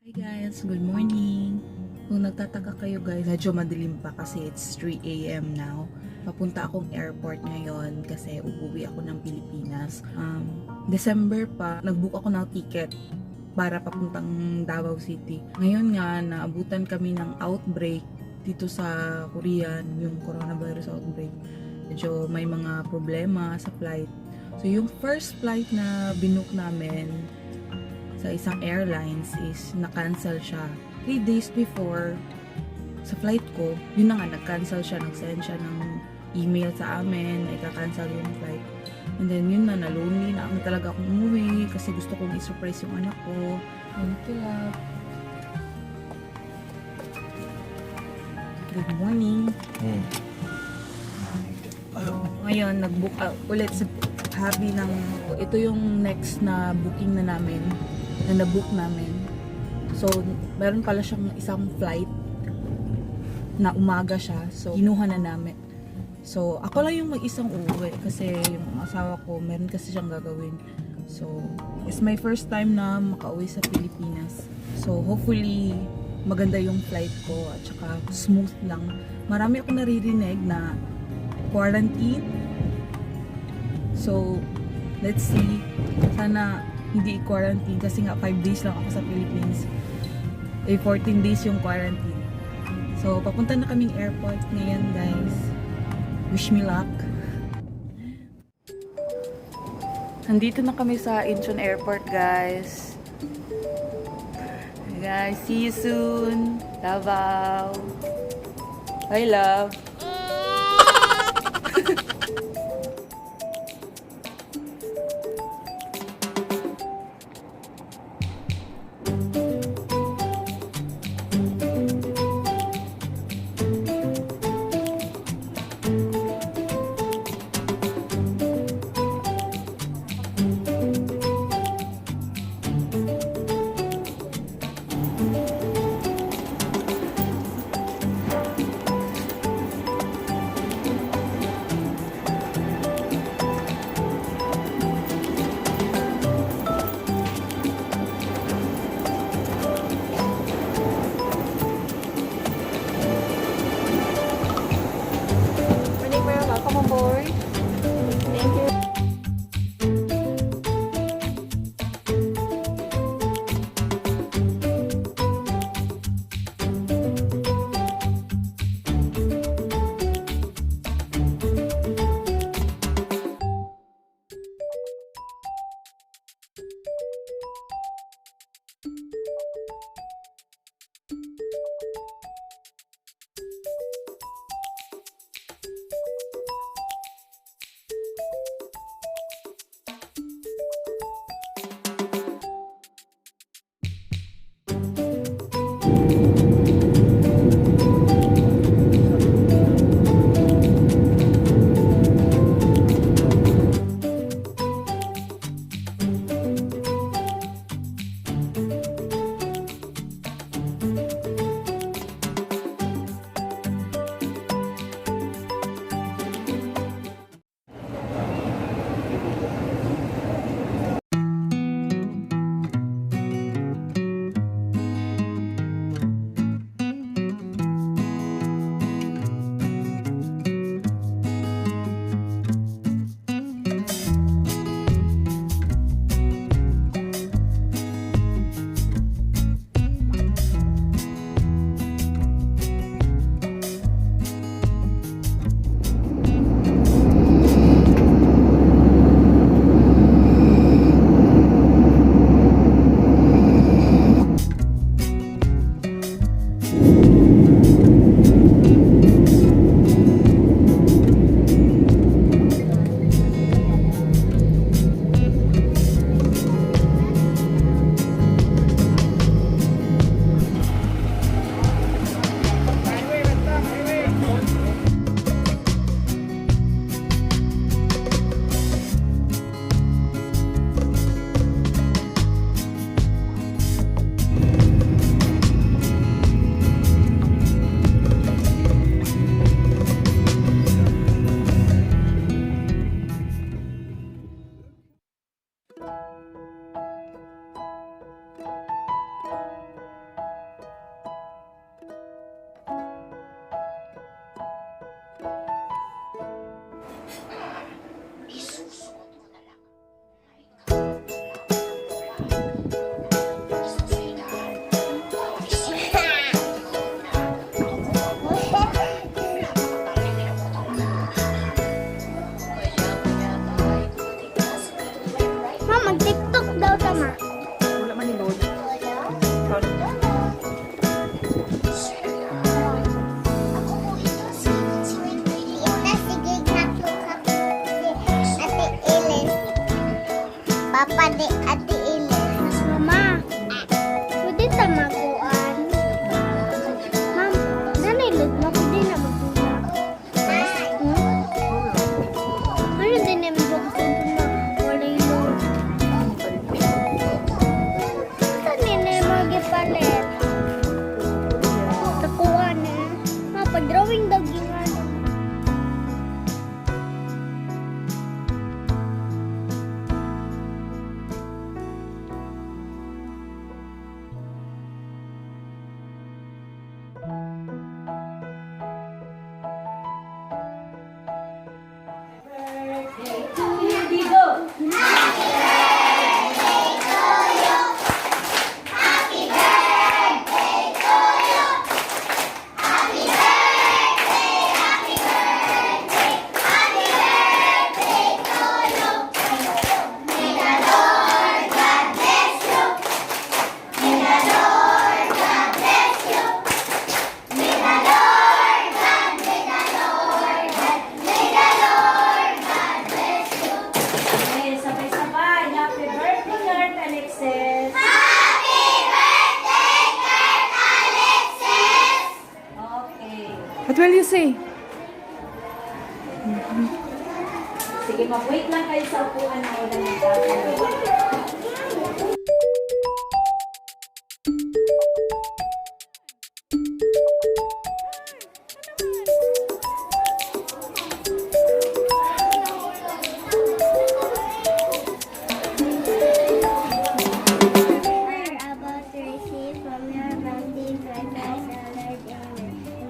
Hi guys, good morning. Kung nagtataka kayo guys, medyo madilim pa kasi it's 3 AM now. Papunta akong airport ngayon kasi uuwi ako ng Pilipinas. December pa, nagbook ako ng ticket para papuntang Davao City. Ngayon nga, naabutan kami ng outbreak dito sa Korean, yung coronavirus outbreak. Medyo may mga problema sa flight. So yung first flight na binook namin sa isang airlines is na-cancel siya. 3 days before sa flight ko, yun na nga, nag-cancel siya, nag-send siya ng email sa amin na ika-cancel yung flight. And then yun na, na-lonely na ako talaga akong umuwi kasi gusto kong i-surprise yung anak ko. Thank you, love. Good morning. Ngayon, nag-book ulit sa hubby ng, ito yung next na booking na namin, na na-book namin. So, meron pala siyang isang flight na umaga siya. So, kinuha na namin. So, ako lang yung mag-isang uuwi kasi yung asawa ko, meron kasi siyang gagawin. So, it's my first time na makauwi sa Pilipinas. So, hopefully, maganda yung flight ko at saka smooth lang. Marami akong naririnig na quarantine. So, let's see. Sana hindi i-quarantine kasi nga 5 days lang ako sa Philippines. 14 days yung quarantine. So, papunta na kaming airport ngayon, guys. Wish me luck. Nandito na kami sa Incheon Airport, guys. Hey guys, see you soon. Davao. Bye, love. Papa di ati ini. Mas mama. Pwede tamaguan. Ma'am, nanilod mo ko din na magdula. Ano din namin ko gusto na wala yung saan nila yung magipalit? Takuan eh. Mapadrawing daw gingan. What will you say? Sige, mag-wait lang kayo sa upuan na wala ng tao. About to receive from your bounty $5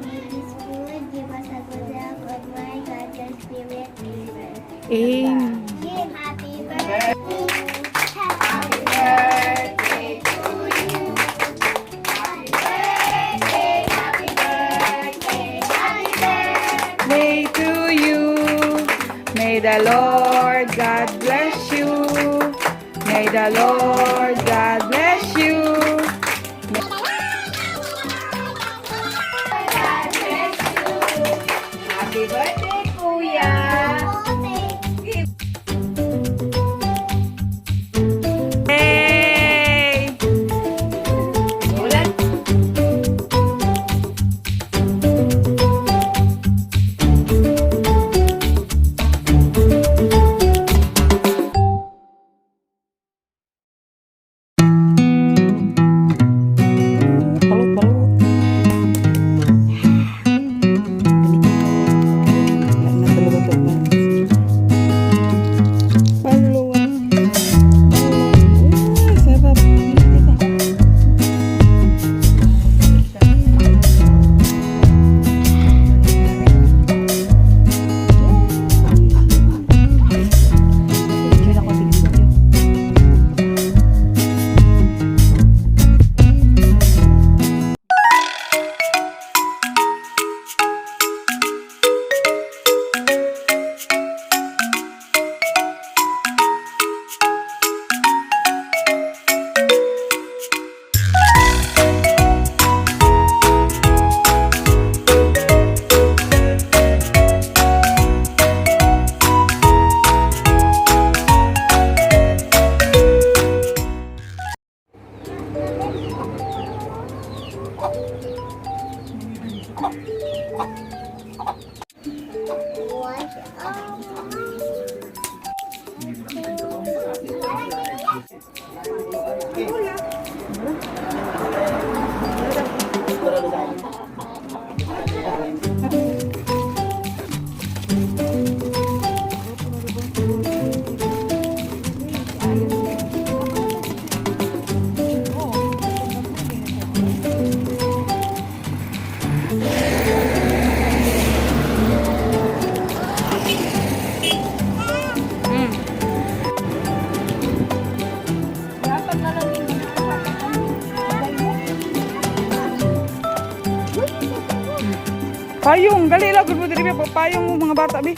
May this food give us a good health of my God, your spirit. Amen. Give happy birthday. Happy birthday to you. Happy birthday, happy birthday, happy birthday. Day to you. May the Lord God bless you. May the Lord God bless you. Happy birthday, Kuya. Hey! Ulan. Payung, gali lang gud mo diri ba payung mo mga bata bi.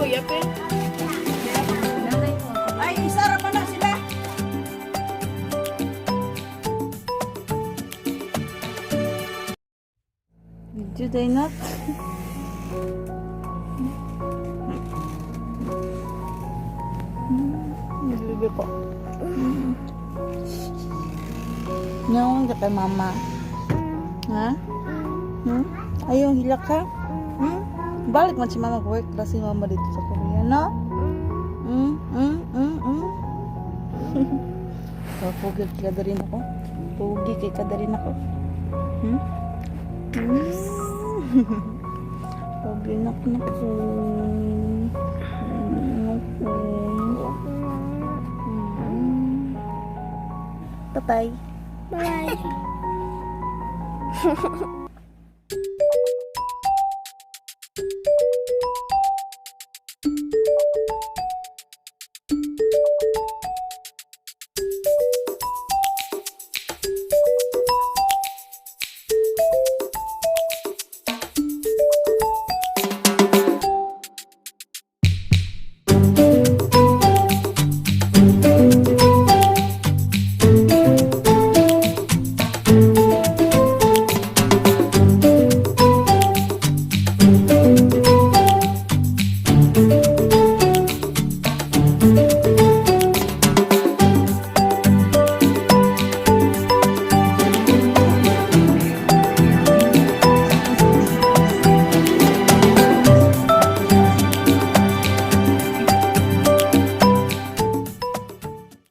yapin. Ay, isara pa na sila. Video day not. Nilibig ko. Naon ka kay mama? Ha? Ayaw hilak ka? Balik man si mama work para si mama dito sa Korea, no? Pugil ka na rin ako. Pugi kay ka na rin ako. Pugi na ako. Bye-bye. Bye.